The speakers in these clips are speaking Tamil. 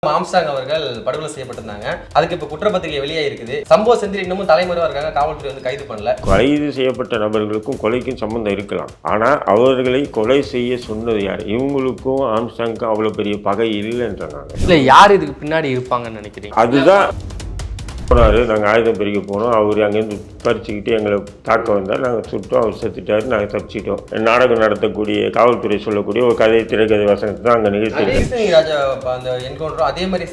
ஆம்ஸ்ட்ராங் அவர்கள் படுகொலை செய்யப்பட்டிருந்தாங்க. அதுக்கு இப்ப குற்றப்பத்திரிகை வெளியாகிருக்குது. சம்பவ செந்தில் இன்னமும் தலைமறைவா இருக்காங்க. காவல்துறை வந்து கைது பண்ணல. கைது செய்யப்பட்ட நபர்களுக்கும் கொலைக்கும் சம்பந்தம் இருக்கலாம். ஆனா அவர்களை கொலை செய்ய சொன்னது யார்? இவங்களுக்கும் ஆம்ஸ்ட்ராங்க்கும் அவ்வளவு பெரிய பகை இல்லைன்றாங்க. இல்ல யார் இதுக்கு பின்னாடி இருப்பாங்கன்னு நினைக்கிறீங்க? அதுதான் போனாரு. நாங்கள் ஆயுதம் பிரிக்க போனோம். அவர் அங்கேருந்து பறிச்சுக்கிட்டு எங்களை தாக்க வந்தார். நாங்கள் சுட்டோம். அவர் செத்துட்டாரு. நாங்கள் தப்பிச்சிட்டோம். நாடகம் நடத்தக்கூடிய காவல்துறை சொல்லக்கூடிய ஒரு கதை, திரைக்கதை வசனத்தை தான் அங்கே நிகழ்ச்சி. ராஜா அந்த என்கவுண்டர் அதே மாதிரி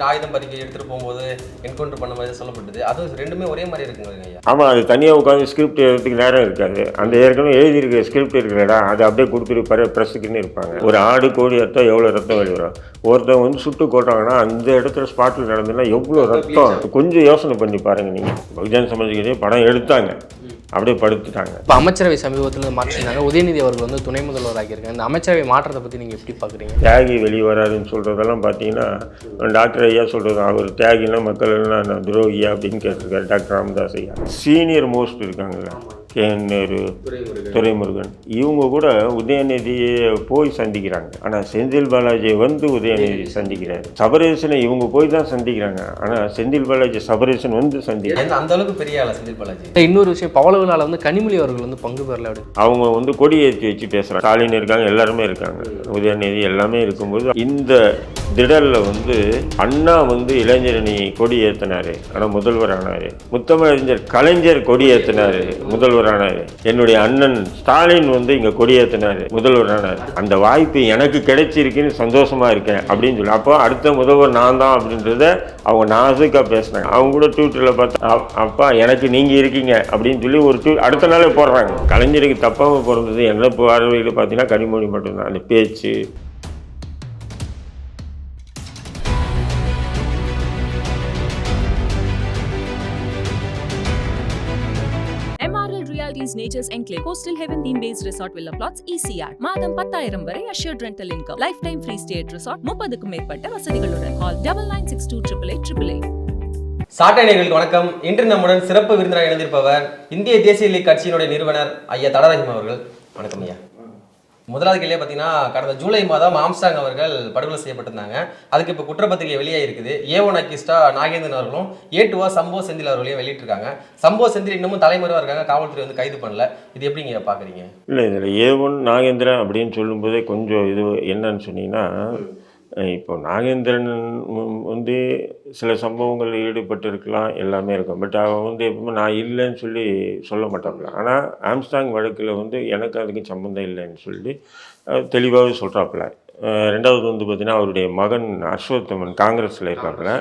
ஆயுதம் பறிக்க எடுத்துட்டு போகும்போது என்கவுண்டர் பண்ண மாதிரி சொல்லப்பட்டது. அது ரெண்டுமே ஒரே மாதிரி இருக்குங்க. ஆமாம், அது தனியாக உட்காந்து ஸ்கிரிப்ட் எழுதுறதுக்கு நேரம் இருக்காது. அந்த ஏற்கனவே எழுதியிருக்க ஸ்கிரிப்ட் இருக்கிறடா அதை அப்படியே கொடுத்துட்டு ப்ரெஸ்ஸுக்குன்னு இருப்பாங்க. ஒரு ஆடு கோழி ரத்தம் எவ்வளோ ரத்தம் வெளிவரும். ஒருத்தவங்க வந்து சுட்டு கொட்டாங்கன்னா அந்த இடத்துல ஸ்பாட்டில் நடந்ததுன்னா எவ்வளோ ரத்தம். கொஞ்சம் யோசனை பண்ணி பாருங்க. நீங்கள் பகுஜன் சமாஜ்கிட்டே படம் எடுத்தாங்க, அப்படியே படுத்துட்டாங்க. இப்போ அமைச்சரவை சமீபத்தில் மாற்றினாங்க. உதயநிதி அவர்கள் வந்து துணை முதல்வர் ஆகியிருக்காங்க. இந்த அமைச்சரவை மாற்றத்தை பற்றி நீங்கள் எப்படி பார்க்குறீங்க? தியாகி வெளியே வராதுன்னு சொல்கிறதெல்லாம் பார்த்தீங்கன்னா டாக்டர் ஐயா சொல்கிறது, அவர் தியாகினா மக்கள் எல்லாம் துரோகியா அப்படின்னு கேட்டிருக்காரு டாக்டர் ராமதாஸ் ஐயா. சீனியர் மோஸ்ட் இருக்காங்கல்ல, கேன்னேரு, துரைமுருகன், இவங்க கூட உதயநிதியை போய் சந்திக்கிறாங்க. ஆனால் செந்தில் பாலாஜியை வந்து உதயநிதி சந்திக்கிறாரு. சபரேசனை இவங்க போய் தான் சந்திக்கிறாங்க. ஆனால் செந்தில் பாலாஜி சபரேசன் வந்து சந்திக்கிறாங்க. அந்த அளவுக்கு பெரிய ஆளா செந்தில் பாலாஜி? இன்னொரு விஷயம், பவளவிழாவில் வந்து கனிமொழி அவர்கள் வந்து பங்கு பெறல. அவங்க வந்து கொடி ஏற்றி வச்சு பேசுகிறாங்க. ஸ்டாலின் இருக்காங்க, எல்லாருமே இருக்காங்க, உதயநிதி எல்லாமே இருக்கும்போது இந்த திடலில் வந்து அண்ணா வந்து இளைஞரணி கொடி ஏற்றினாரு, ஆனால் முதல்வர் ஆனார். முத்தமிழறிஞர் கலைஞர் கொடி ஏற்றினாரு, முதல்வர் ஆனார். என்னுடைய அண்ணன் ஸ்டாலின் வந்து இங்கே கொடி ஏற்றினாரு, முதல்வர் ஆனார். அந்த வாய்ப்பு எனக்கு கிடைச்சிருக்குன்னு சந்தோஷமா இருக்கேன் அப்படின்னு சொல்லி அப்போ அடுத்த முதல்வர் நான் தான் அப்படின்றத அவங்க நாசுக்காக பேசினாங்க. அவங்க கூட ட்விட்டரில் பார்த்தா அப்பா எனக்கு நீங்கள் இருக்கீங்க அப்படின்னு சொல்லி ஒரு அடுத்த நாளே போடுறாங்க. கலைஞருக்கு தப்பாக பிறந்தது என்ன பார்வையில் பார்த்தீங்கன்னா கனிமொழி மட்டும்தான். அந்த பேச்சு Nature's Enclave Coastal Heaven theme based resort villa plots ECR மாதம் 10,000 வரை assured rental income lifetime free stay at resort 30க்கும் மேற்பட்ட வசதிகளுடன் call 9962888888. சாட்டை நேயர்களுக்கு வணக்கம். இன்று நம்முடன் சிறப்பு விருந்தினராக இணைந்திருப்பவர் இந்திய தேசிய லீக் கட்சியினுடைய நிறுவனர் ஐயா தடரஹிம் அவர்கள். வணக்கம் ஐயா. முதலாவது கேள்வியே பார்த்தீங்கன்னா, கடந்த ஜூலை மாதம் ஆம்ஸ்ட்ராங் அவர்கள் படுகொலை செய்யப்பட்டிருந்தாங்க. அதுக்கு இப்போ குற்றப்பத்திரிகை வெளியாகிருக்குது. A1 அக்யூஸ்டா நாகேந்திரன் அவர்களும் A2 சம்பவ செந்தில் அவர்களையும் வெளியிட்டிருக்காங்க. சம்பவ செந்தில் இன்னமும் தலைமறைவாக இருக்காங்க. காவல்துறை வந்து கைது பண்ணல. இது எப்படி நீங்கள் பார்க்குறீங்க? இல்லை, இதில் A1 நாகேந்திரன் அப்படின்னு சொல்லும்போதே கொஞ்சம் இது என்னன்னு சொன்னீங்கன்னா, இப்போ நாகேந்திரன் வந்து சில சம்பவங்கள் ஈடுபட்டு இருக்கலாம், எல்லாமே இருக்கும். பட் அவன் வந்து எப்பவுமே நான் இல்லைன்னு சொல்லி சொல்ல மாட்டாப்புல. ஆனால் ஆம்ஸ்ட்ராங் வழக்கில் வந்து எனக்கு அதுக்கு சம்மந்தம் இல்லைன்னு சொல்லி தெளிவாகவே சொல்கிறாப்புல. ரெண்டாவது வந்து பார்த்திங்கன்னா, அவருடைய மகன் அஸ்வத்தமன் காங்கிரஸில் இருக்காப்புல.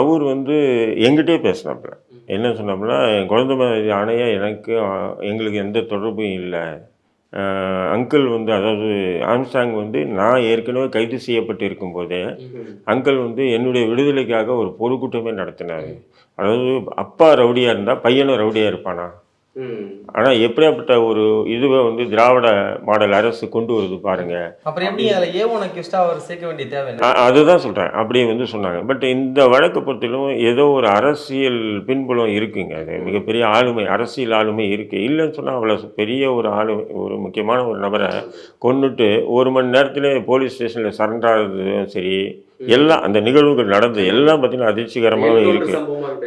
அவர் வந்து எங்கிட்டே பேசினாப்புல. என்ன சொன்னாப்புல, என் குழந்தை மாதிரி ஆணையா எங்களுக்கு எந்த தொடர்பும் இல்லை. அங்கிள் வந்து, அதாவது ஆம்ஸ்ட்ராங் வந்து நான் ஏற்கனவே கைது செய்யப்பட்டு இருக்கும்போதே அங்கிள் வந்து என்னுடைய விடுதலைக்காக ஒரு பொதுக்கூட்டமே நடத்தினார். அதாவது அப்பா ரவுடியாக இருந்தால் பையனும் ரவுடியாக இருப்பானா? ஆனால் எப்படியாப்பட்ட ஒரு இதுவை வந்து திராவிட மாடல் அரசு கொண்டு வருது பாருங்க. அப்புறம் எப்படி அதில் A1 அக்யூஸ்டா அவர் சேர்க்க வேண்டிய தேவை? அதுதான் சொல்கிறேன், அப்படி வந்து சொன்னாங்க. பட் இந்த வழக்கை பொறுத்திலும் ஏதோ ஒரு அரசியல் பின்புலம் இருக்குங்க. அது மிகப்பெரிய ஆளுமை, அரசியல் ஆளுமை இருக்குது. இல்லைன்னு சொன்னால் அவ்வளோ பெரிய ஒரு ஆளுமை, ஒரு முக்கியமான ஒரு நபரை கொண்டுட்டு 1 மணி நேரத்தில் போலீஸ் ஸ்டேஷனில் சரண்டர் ஆகுறதும் சரி, எல்லாம் அந்த நிகழ்வுகள் நடந்து எல்லாம் பார்த்திங்கன்னா அதிர்ச்சிகரமாகவே இருக்குது.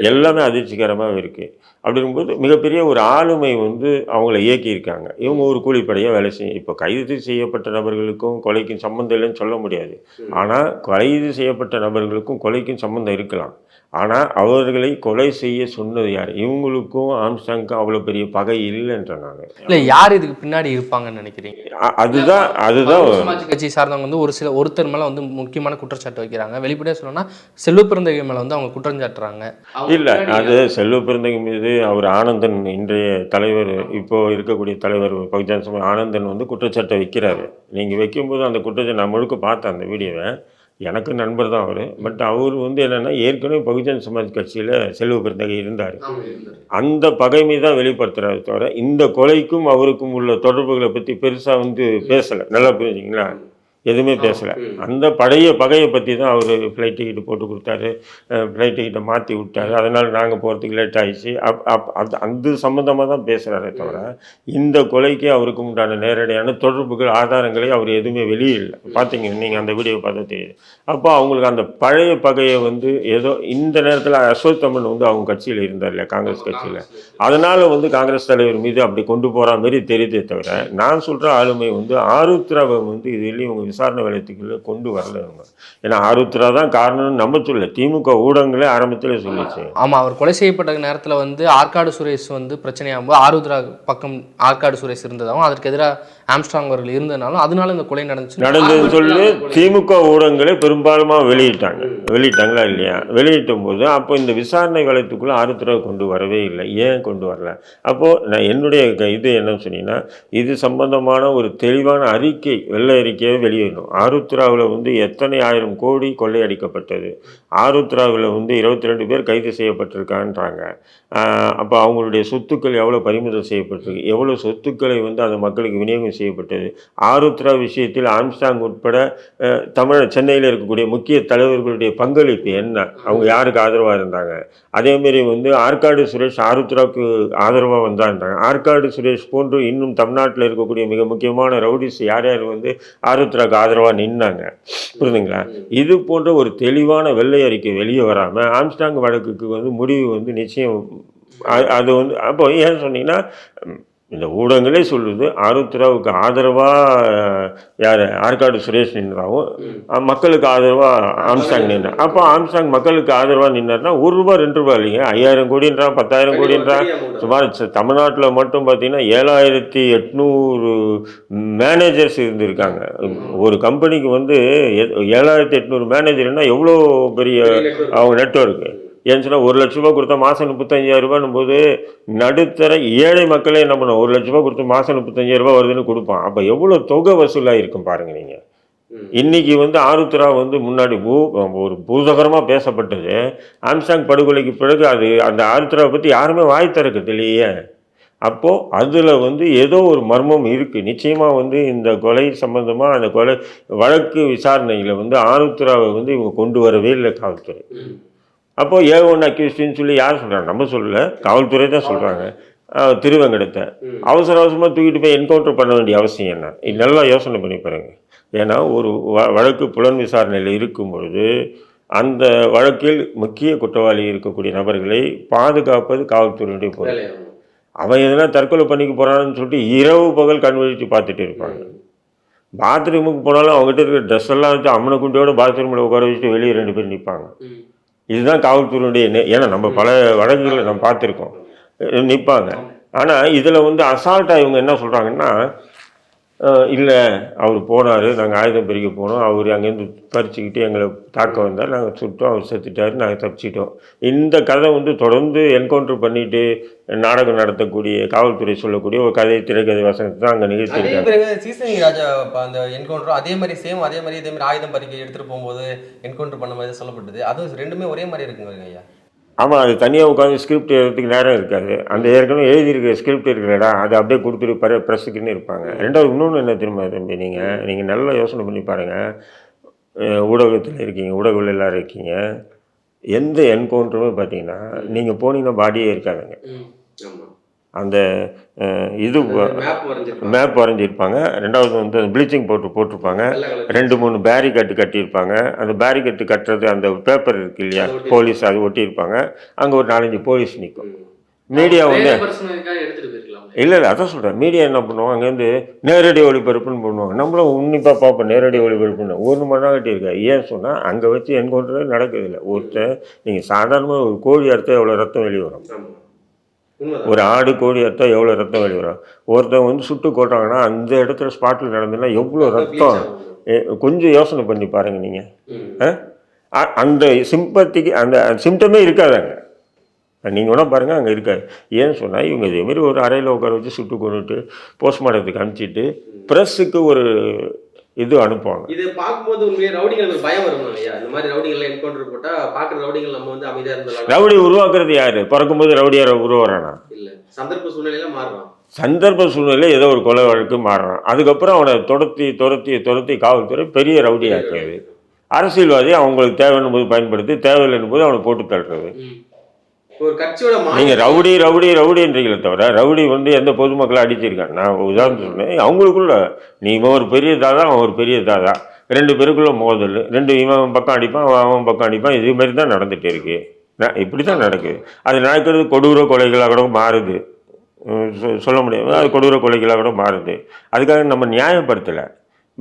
எல்லாமே அதிர்ச்சிகரமாகவே இருக்குது. அப்படிங்கும்போது மிகப்பெரிய ஒரு ஆளுமை வந்து அவங்கள இயக்கியிருக்காங்க. இவங்க ஒரு கூலிப்படையாக வேலை செய்யும். இப்போ கைது செய்யப்பட்ட நபர்களுக்கும் கொலைக்கும் சம்மந்தம் இல்லைன்னு சொல்ல முடியாது. ஆனால் கைது செய்யப்பட்ட நபர்களுக்கும் கொலைக்கும் சம்மந்தம் இருக்கலாம். ஆனால் அவர்களை கொலை செய்ய சொன்னது யார்? இவங்களுக்கும் ஆம்ஸ்ட்ராங்க்கும் அவ்வளோ பெரிய பகை இல்லைன்றாங்க. இல்லை யார் இதுக்கு பின்னாடி இருப்பாங்கன்னு நினைக்கிறீங்க? அதுதான் சமாஜ் கட்சி சார்ந்தவங்க வந்து ஒருத்தர் மேலே வந்து முக்கியமான குற்றச்சாட்டு வைக்கிறாங்க. வெளிப்படையாக சொல்லணும்னா செல்வ பிறந்தகை மேலே வந்து அவங்க குற்றம் சாட்டுறாங்க. இல்லை, அது செல்வ பிறந்தகை மீது அவர் ஆனந்தன், இன்றைய தலைவர், இப்போ இருக்கக்கூடிய தலைவர் பகுஜன் சமாஜ் ஆனந்தன் வந்து குற்றச்சாட்டை வைக்கிறாரு. நீங்கள் வைக்கும்போது அந்த குற்றச்சாட்டு நான் முழுக்க பார்த்தேன் அந்த வீடியோவை. எனக்கு நண்பர் தான் அவர். பட் அவர் வந்து என்னென்னா, ஏற்கனவே பகுஜன் சமாஜ் கட்சியில் செல்வ பிறந்தகை இருந்தார். அந்த பகைமை தான் வெளிப்படுத்துகிறாரு தவிர இந்த கொலைக்கும் அவருக்கும் உள்ள தொடர்புகளை பற்றி பெருசாக வந்து பேசலை. நல்லா புரிஞ்சுங்களா? எதுவுமே பேசலை. அந்த பழைய பகையை பற்றி தான் அவர் ஃப்ளைட் டிக்கெட்டு போட்டு கொடுத்தாரு, ஃப்ளைட் டிக்கெட்டை மாற்றி விட்டாரு, அதனால் நாங்கள் போகிறதுக்கு லேட் ஆகிடுச்சு. அந்த சம்மந்தமாக தான் பேசுகிறாரே தவிர இந்த கொலைக்கு அவருக்கு உண்டான நேரடியான தொடர்புகள் ஆதாரங்களை அவர் எதுவுமே வெளியிடல. பார்த்தீங்க நீங்கள் அந்த வீடியோ பார்த்தா தெரியுது. அப்போ அவங்களுக்கு அந்த பழைய பகையை வந்து ஏதோ இந்த நேரத்தில் அசோத்தமன் வந்து அவங்க கட்சியில் இருந்தார் இல்லையா, காங்கிரஸ் கட்சியில், அதனால் வந்து காங்கிரஸ் தலைவர் மீது அப்படி கொண்டு போகிற மாதிரி தெரியுதே தவிர நான் சொல்கிற ஆளுமை வந்து ஆருத்ராவை வந்து இதுலேயும் இவங்க விசாரணை வளையத்துக்குள்ளே கொண்டு வரல இவங்க. ஏன்னா ஆருத்ரா தான் காரணம்னு நம்ம சொல்ல, திமுக ஊடகங்களே ஆரம்பத்தில் சொல்லிச்சு. ஆமாம், அவர் கொலை செய்யப்பட்ட நேரத்தில் வந்து ஆற்காடு சுரேஷ் வந்து பிரச்சனையாகும்போது ஆருத்ரா பக்கம் ஆற்காடு சுரேஷ் இருந்ததாகவும் அதற்கு எதிராக ஆம்ஸ்ட்ராங் அவர்கள் இருந்ததுனாலும் அதனால இந்த கொலை நடந்ததுன்னு சொல்லி திமுக ஊடகங்களே பெரும்பாலுமாக வெளியிட்டாங்களா இல்லையா? வெளியிட்டும் போது அப்போ இந்த விசாரணை வளையத்துக்குள்ளே ஆருத்ராவை கொண்டு வரவே இல்லை. ஏன் கொண்டு வரல? அப்போது நான் என்னுடைய இது என்னன்னு சொன்னீங்கன்னா, இது சம்பந்தமான ஒரு தெளிவான அறிக்கை, வெள்ளை அறிக்கையை வெளியிடணும். ஆருத்ராவில் வந்து எத்தனை ஆயிரம் கோடி கொள்ளையடிக்கப்பட்டது, ஆருத்ராவில் வந்து 22 பேர் கைது செய்யப்பட்டிருக்கான்றாங்க. அப்போ அவங்களுடைய சொத்துக்கள் எவ்வளோ பறிமுதல் செய்யப்பட்டிருக்கு, எவ்வளோ சொத்துக்களை வந்து அந்த மக்களுக்கு விநியோகம் செய்யப்பட்டது, ஆருத்ரா விஷயத்தில் ஆம்ஸ்ட்ராங் உட்பட சென்னையில் இருக்கக்கூடிய முக்கிய தலைவர்களுடைய பங்களிப்பு என்ன, அவங்க யாருக்கு ஆதரவாக இருந்தாங்க, அதேமாரி வந்து ஆற்காடு சுரேஷ் ஆருத்ராவுக்கு ஆதரவாக வந்தான்றாங்க. ஆற்காடு சுரேஷ் போன்று இன்னும் தமிழ்நாட்டில் இருக்கக்கூடிய மிக முக்கியமான ரவுடிஸ் யார் யார் வந்து ஆருத்ராவுக்கு ஆதரவாக நின்னாங்க, புரியுதுங்களா? இது போன்ற ஒரு தெளிவான வெள்ளை அறிக்கை வெளியே வராமல் ஆம்ஸ்ட்ராங் வழக்குக்கு வந்து முடிவு வந்து நிச்சயம் அது வந்து அப்போ ஏன் சொன்னீங்கன்னா, இந்த ஊடகங்களே சொல்லுது ஆருத்ராவுக்கு ஆதரவாக யார் ஆற்காடு சுரேஷ் நின்றாவும் மக்களுக்கு ஆதரவாக ஆம்ஸ்ட்ராங் நின்றார். அப்போ ஆம்ஸ்ட்ராங் மக்களுக்கு ஆதரவாக நின்னார்னா ₹1 ₹2 இல்லைங்க, 5000 கோடின்றான், 10,000 கோடின்றான். சுமார் தமிழ்நாட்டில் மட்டும் பார்த்தீங்கன்னா 7800 மேனேஜர்ஸ் இருந்திருக்காங்க. ஒரு கம்பெனிக்கு வந்து 7800 மேனேஜர்னால் எவ்வளோ பெரிய அவங்க நெட்வொர்க்கு. ஏன்னு சொன்னால் ₹1,00,000 கொடுத்தா மாதம் ₹35,000 போது நடுத்தர ஏழை மக்களே என்ன பண்ணுவோம், ₹1,00,000 கொடுத்து மாதம் ₹35,000 வருதுன்னு கொடுப்பான். அப்போ எவ்வளோ தொகை வசூலாக இருக்கும் பாருங்கள் நீங்கள். இன்றைக்கி வந்து ஆருத்ரா வந்து முன்னாடி ஒரு பூதகரமாக பேசப்பட்டது, ஆம்ஸ்ட்ராங் படுகொலைக்கு பிறகு அது அந்த ஆருத்ராவை பற்றி யாருமே வாய் திறக்கிறது இல்லையே. அப்போது அதில் வந்து ஏதோ ஒரு மர்மம் இருக்குது. நிச்சயமாக வந்து இந்த கொலை சம்பந்தமாக அந்த கொலை வழக்கு விசாரணையில் வந்து ஆருத்ராவை வந்து இவங்க கொண்டு வரவே இல்லை காவல்துறை. அப்போது A1 அக்யூஸ்டின்னு சொல்லி யார் சொல்கிறாங்க? நம்ம சொல்லலை, காவல்துறை தான் சொல்கிறாங்க. திருவேங்கடத்தை அவசரமாக தூக்கிட்டு போய் என்கவுண்டர் பண்ண வேண்டிய அவசியம் என்ன? இது நல்லா யோசனை பண்ணி பாருங்க. ஏன்னா ஒரு வழக்கு புலன் விசாரணையில் இருக்கும் பொழுது அந்த வழக்கில் முக்கிய குற்றவாளி இருக்கக்கூடிய நபர்களை பாதுகாப்பது காவல்துறையுடைய பொறுப்பு. அவன் எதனா தற்கொலை பண்ணிக்க போகிறான்னு சொல்லிட்டு இரவு பகல் கண் விழித்து பார்த்துட்டு இருப்பாங்க. பாத்ரூமுக்கு போனாலும் அவங்ககிட்ட இருக்கிற ட்ரெஸ் எல்லாம் வச்சு அம்மனை குண்டியோட பாத்ரூமில் உட்கார வச்சுட்டு வெளியே 2 பேர் நிற்பாங்க. இதுதான் காவல்துறையுடைய ஏன்னா நம்ம பல வழக்குகளை நம்ம பார்த்துருக்கோம், நிற்பாங்க. ஆனால் இதில் வந்து அசால்ட்டாக இவங்க என்ன சொல்கிறாங்கன்னா, இல்லை அவர் போனார், நாங்கள் ஆயுதம் பிரிக்க போனோம், அவர் அங்கேருந்து பறிச்சுக்கிட்டு எங்களை தாக்க வந்தார், நாங்கள் சுட்டோம், அவர் செத்துட்டார், நாங்கள் தப்பிச்சிட்டோம். இந்த கதை வந்து தொடர்ந்து என்கவுண்டர் பண்ணிட்டு நாடகம் நடத்தக்கூடிய காவல்துறை சொல்லக்கூடிய ஒரு கதை, திரைக்கதை வசனத்தை தான் அங்கே நிகழ்த்திருக்காங்க. சீசனி ராஜா அந்த என்கவுண்டர் அதே மாதிரி ஆயுதம் பறிக்க எடுத்துகிட்டு போகும்போது என்கவுண்டர் பண்ண மாதிரி சொல்லப்பட்டது. அதுவும் ரெண்டுமே ஒரே மாதிரி இருக்குங்க ஐயா. ஆமாம், அது தனியாக உட்காந்து ஸ்கிரிப்ட் எழுதுறதுக்கு நேரம் இருக்காது. அந்த ஏற்கனவே எழுதியிருக்கிற ஸ்கிரிப்ட் இருக்கிறடா அதை அப்படியே கொடுத்துட்டு ப்ரெஸ்ஸுக்குன்னு இருப்பாங்க. ரெண்டாவது இன்னொன்று என்ன திரும்ப தம்பி, நீங்கள் நல்லா யோசனை பண்ணி பாருங்கள். ஊடகத்தில் இருக்கீங்க, ஊடகங்கள் எல்லோரும் இருக்கீங்க. எந்த என்கவுண்டருமே பார்த்தீங்கன்னா நீங்கள் போனீங்கன்னா பாடியே இருக்காதுங்க. அந்த இது மேப் வரைஞ்சிருப்பாங்க. ரெண்டாவது வந்து ப்ளீச்சிங் பவுடர் போட்டிருப்பாங்க. 2-3 பேரிகேட்டு கட்டியிருப்பாங்க. அந்த பேரிகேட்டு கட்டுறது அந்த பேப்பர் இருக்கு இல்லையா, போலீஸ் அது ஒட்டியிருப்பாங்க. அங்கே ஒரு 4-5 போலீஸ் நிற்கும். மீடியா வந்து இல்லை அதான் சொல்கிறேன், மீடியா என்ன பண்ணுவோம், அங்கேருந்து நேரடி ஒளிபரப்புன்னு பண்ணுவாங்க. நம்மளும் உன்னிப்பாக பார்ப்போம், நேரடி ஒளிபரப்புன்னு 1 மணி நேரம் கட்டியிருக்கேன். ஏன் சொன்னால் அங்கே வச்சு என்கவுண்டரே நடக்குதில்லை. ஒருத்தர் நீங்கள் சாதாரணமாக ஒரு கோழி அறுத்தா எவ்வளோ ரத்தம் வெளியே வரும், ஒரு ஆடு கோழி அறுத்தா எவ்வளோ ரத்தம் வெளியே வரும். ஒருத்தர் வந்து சுட்டு கொட்டுறாங்கன்னா அந்த இடத்துல ஸ்பாட்டில் நடந்ததுன்னா எவ்வளோ ரத்தம். கொஞ்சம் யோசனை பண்ணி பாருங்கள் நீங்கள். அந்த சிம்பத்திக்கு அந்த சிம்டமே இருக்காதாங்க. நீங்கள் வேணால் பாருங்கள், அங்கே இருக்காது. ஏன்னு சொன்னால் இவங்க இதேமாரி ஒரு அறையில் உட்கார வச்சு சுட்டு கொண்டுட்டு போஸ்ட்மார்ட்டத்துக்கு அனுப்பிச்சிட்டு ப்ரெஸ்ஸுக்கு ஒரு இது அனுப்புவாங்க. இது பார்க்கும்போது உண்மையே ரவுடிங்களுக்கு பயம் வரும் இல்லையா? இந்த மாதிரி ரவுடிகள் என்கவுண்டர் போட்டால் பார்க்குற ரவுடிகள் நம்ம வந்து அமைதியாக இருந்தாலும். ரவுடி உருவாக்குறது யார்? பிறக்கும்போது ரவுடியார் உருவாரானா? இல்லை, சந்தர்ப்ப சூழ்நிலையில மாறுறான். சந்தர்ப்ப சூழ்நிலை ஏதோ ஒரு கொலை வழக்கு மாறுறான். அதுக்கப்புறம் அவனை துரத்தி காவல்துறை பெரிய ரவுடி ஆக்கியது. அரசியல்வாதி அவங்களுக்கு தேவைன்னும் போது பயன்படுத்தி, தேவையில்லைன்னும் போது அவனை போட்டு தள்ளுறது. ஒரு கட்சியோட நீங்கள் ரவுடின்றீங்களே தவிர, ரவுடி எந்த பொதுமக்களை அடிச்சிருக்காங்க? நான் உதாரணம் சொன்னேன். அவங்களுக்குள்ள நீ இவன் ஒரு பெரிய தாதா, அவன் ஒரு பெரிய தாதா, 2 பேருக்குள்ள மோதல், 2 இவன் பக்கம் அடிப்பான், அவன் பக்கம் அடிப்பான். இது மாதிரி தான் நடந்துகிட்டே இருக்கு. இப்படி தான் நடக்குது. அது நடக்கிறது கொடூர கொலைகளாக கூட மாறுது. சொல்ல முடியாது, அது கொடூர கொலைகளாக கூட மாறுது. அதுக்காக நம்ம நியாயப்படுத்தலை.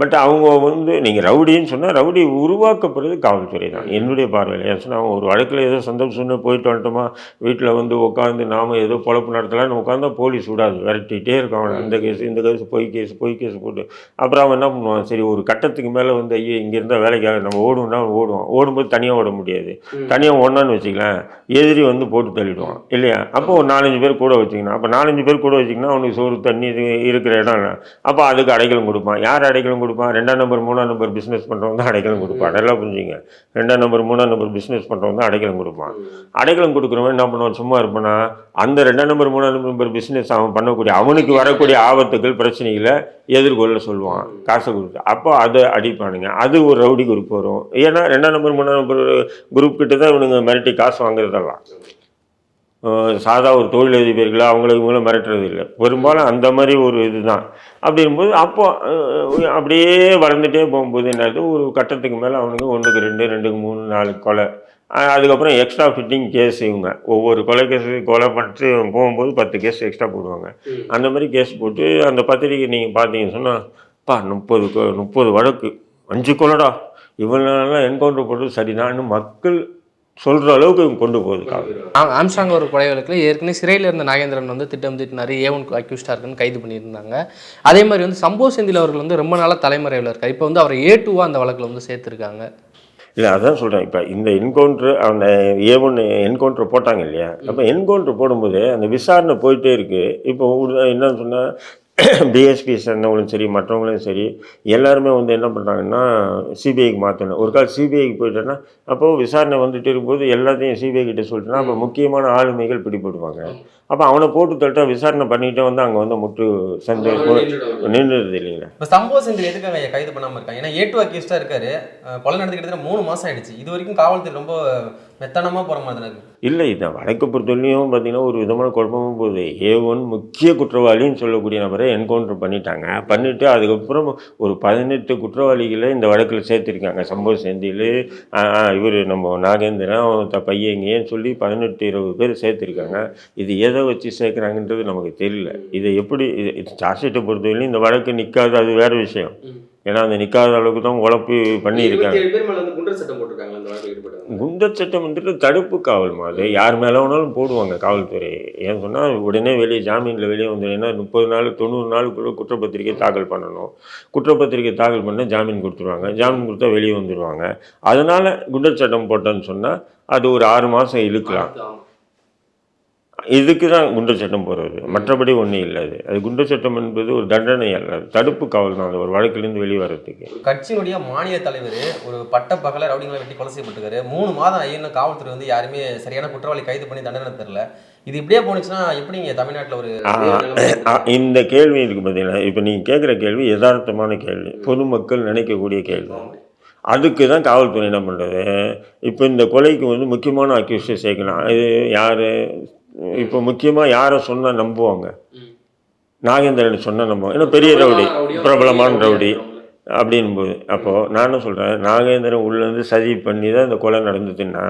பட் அவங்க நீங்கள் ரவுடின்னு சொன்னால் ரவுடி உருவாக்கப்படுறது காவல்துறை தான் என்னுடைய பார்வையில். ஏன் சொன்னால் அவங்க ஒரு வழக்கில் ஏதோ சந்தர்ப்ப சூழ்நிலை போயிட்டு வந்துட்டோமா, வீட்டில் உட்காந்து நாம் ஏதோ பொழப்பு நடத்தலான்னு உட்காந்தா போலீஸ் விடாது, விரட்டிகிட்டே இருக்கான். அந்த கேஸ் இந்த கேஸ் பொய் கேஸ் போட்டு அப்புறம் அவன் என்ன பண்ணுவான், சரி ஒரு கட்டத்துக்கு மேலே ஐயோ இங்கே இருந்தால் வேலைக்காக நம்ம ஓடுவோம்னா ஓடுவோம். ஓடும்போது தனியாக ஓட முடியாது, தனியாக ஒன்றான்னு வச்சுக்கலாம், எதிரி போட்டு தள்ளிடுவான் இல்லையா? அப்போ ஒரு 4-5 பேர் கூட வச்சுக்கணும். அப்போ 4-5 பேர் கூட வச்சிங்கன்னா அவனுக்கு சோறு தண்ணி இருக்கிற இடம் இல்லை. அப்போ அதுக்கு அடைக்கலம் கொடுப்பான். யார் அடைக்கலம் கொடுப்பான்? 2ஆம் நம்பர் 3ஆம் நம்பர் பிஸ்னஸ் பண்ணுறவங்க தான் அடைக்கலம் கொடுப்பான். நல்லா புரிஞ்சுங்க. 2ஆம் நம்பர் 3ஆம் நம்பர் பிஸ்னஸ் பண்ணுறவங்க தான் அடைக்கலம் கொடுப்பான். அடைக்கலம் கொடுக்குறவன் என்ன பண்ணுவான், சும்மா இருப்பானா? அந்த 2ஆம் நம்பர் 3ஆம் நம்பர் பிஸ்னஸ் அவன் பண்ணக்கூடிய அவனுக்கு வரக்கூடிய ஆபத்துகள் பிரச்சனைகளை எதிர்கொள்ள சொல்லுவான் காசை கொடுத்து. அப்போ அதை அடிப்பானுங்க. அது ஒரு ரவுடி குரூப் வரும். ஏன்னா 2ஆம் நம்பர் 3ஆம் நம்பர் குரூப் கிட்ட தான் இவனுங்க மிரட்டி காசு வாங்குறதெல்லாம். சாதா ஒரு தொழிலதிபர்களை அவங்கள மிரட்டுறது இல்லை பெரும்பாலும். அந்த மாதிரி ஒரு இதுதான். அப்படிங்கும்போது அப்போ அப்படியே வளர்ந்துட்டே போகும்போது என்னது, ஒரு கட்டத்துக்கு மேலே அவனுக்கு 1க்கு 2, 2க்கு 3, 4 கொலை. அதுக்கப்புறம் எக்ஸ்ட்ரா ஃபிட்டிங் கேஸ். இவங்க ஒவ்வொரு கொலை பண்ணிட்டு போகும்போது 10 கேஸ் எக்ஸ்ட்ரா போடுவாங்க. அந்த மாதிரி கேஸ் போட்டு அந்த பத்திரிக்கை நீங்கள் பார்த்தீங்கன்னு சொன்னால், 30 வழக்கு 5 கொலைடா, இவங்களெல்லாம் என்கவுண்டர் போட்டு சரிதான்னு மக்கள் சொல்கிற அளவுக்கு கொண்டு போகுது காவல். ஆம்ஸ்ட்ராங் ஒரு கொலை வழக்கில் ஏற்கனவே சிறையில் இருந்த நாகேந்திரன் திட்டம் தீட்டினார், A1 அக்யூஸ்டாக இருக்குன்னு கைது பண்ணியிருந்தாங்க. அதே மாதிரி சம்போ செந்தில் அவர்கள் ரொம்ப நாளாக தலைமறைவில் இருக்கார். இப்போ அவரை A2 அந்த வழக்கில் சேர்த்துருக்காங்க. இல்லை, அதான் சொல்கிறேன். இப்போ இந்த என்கவுண்டர் அந்த A1 என்கவுண்டர் போட்டாங்க இல்லையா? அப்போ என்கவுண்டர் போடும்போது அந்த விசாரணை போயிட்டே இருக்குது. இப்போ என்னன்னு சொன்னால் டிஎஸ்பி சேர்ந்தவங்களும் சரி மற்றவங்களும் சரி எல்லாருமே என்ன பண்ணுறாங்கன்னா சிபிஐக்கு மாற்றணும். ஒரு கால் சிபிஐக்கு போயிட்டோன்னா அப்போது விசாரணை வந்துட்டு இருக்கும்போது எல்லாத்தையும் சிபிஐ கிட்ட சொல்லிட்டோன்னா அப்போ முக்கியமான ஆளுமைகள் பிடிபடுவாங்க. அப்போ அவனை போட்டு தட்டா விசாரணை பண்ணிட்டு அங்கே முற்று சந்தை நின்றுது இல்லைங்களா? இப்போ சம்பவ செந்தில் எதுக்காக கைது பண்ணாமல் இருக்காங்க? ஏன்னா A2 அக்யூஸ்டாக இருக்காரு. கொலை நடந்துக்கிட்டு 3 மாதம் ஆயிடுச்சு. இது வரைக்கும் காவல்துறை ரொம்ப மெத்தனமாக போகிற மாதிரி இருக்கு. இல்லை, இதான் வழக்கை பொறுத்தவரையும் பார்த்தீங்கன்னா ஒரு விதமான குழப்பமும் போகுது. A1 முக்கிய குற்றவாளின்னு சொல்லக்கூடிய நபரை என்கவுண்டர் பண்ணிவிட்டு அதுக்கப்புறம் ஒரு 18 குற்றவாளிகளை இந்த வழக்கில் சேர்த்துருக்காங்க. சம்பவ செந்தில், இவர் நம்ம நாகேந்திரன், பையங்கன்னு சொல்லி 18-20 பேர் சேர்த்துருக்காங்க. இது எதை வச்சு சேர்க்குறாங்கன்றது நமக்கு தெரியல. இதை எப்படி சார்ஜ் ஷீட்டை பொறுத்தவரையிலும் இந்த வழக்கு நிற்காது, அது வேறு விஷயம். ஏன்னா அந்த நிற்காத அளவுக்கு தான் உழப்பு பண்ணியிருக்காங்க. குண்டர் சட்டம் தடுப்பு காவல் மாதிரி யார் மேலே வேணாலும் போடுவாங்க காவல்துறை. ஏன்னு சொன்னால் உடனே ஜாமீனில் வெளியே வந்துடுன்னா 30 நாள் 90 நாளுக்குள்ள குற்றப்பத்திரிக்கை தாக்கல் பண்ணணும். குற்றப்பத்திரிக்கை தாக்கல் பண்ண ஜாமீன் கொடுத்துருவாங்க. ஜாமீன் கொடுத்தா வெளியே வந்துடுவாங்க. அதனால் குண்டர் சட்டம் போட்டோன்னு சொன்னால் அது ஒரு 6 மாதம் இழுக்கலாம். இதுக்கு தான் குண்டர் சட்டம் போடுறது, மற்றபடி ஒன்றும் இல்லை. அது குண்டர் சட்டம் என்பது ஒரு தண்டனை அல்ல, தடுப்பு காவல் தான். ஒரு வழக்கிலிருந்து வெளியே வர்றதுக்கு கட்சியினுடைய மாநில தலைவர் ஒரு பட்ட பகல ரவுடிகளை வெட்டி கொலை செய்யப்பட்டிருக்காரு. 3 மாதம் ஐயன்னு காவல்துறை யாருமே சரியான குற்றவாளி கைது பண்ணி தண்டனை தரல. இது இப்படியே போனுச்சுன்னா எப்படிங்க தமிழ்நாட்டில் ஒரு இந்த கேள்வி இருக்குது பார்த்தீங்கன்னா, இப்போ நீங்கள் கேட்குற கேள்வி யதார்த்தமான கேள்வி, பொதுமக்கள் நினைக்கக்கூடிய கேள்வி. அதுக்கு தான் காவல்துறை என்ன பண்ணுறது, இப்போ இந்த கொலைக்கு முக்கியமான அக்யூஸ்டை சேர்க்கலாம். இது யார்? இப்போ முக்கியமாக யாரை சொன்னால் நம்புவாங்க? நாகேந்திரன் சொன்னால் நம்புவாங்க. ஏன்னா பெரிய ரவுடி, பிரபலமான ரவுடி அப்படின்போது. அப்போது நான் என்ன சொல்கிறேன், நாகேந்திரன் உள்ளேருந்து சதி பண்ணி தான் இந்த கொலை நடந்ததுன்னா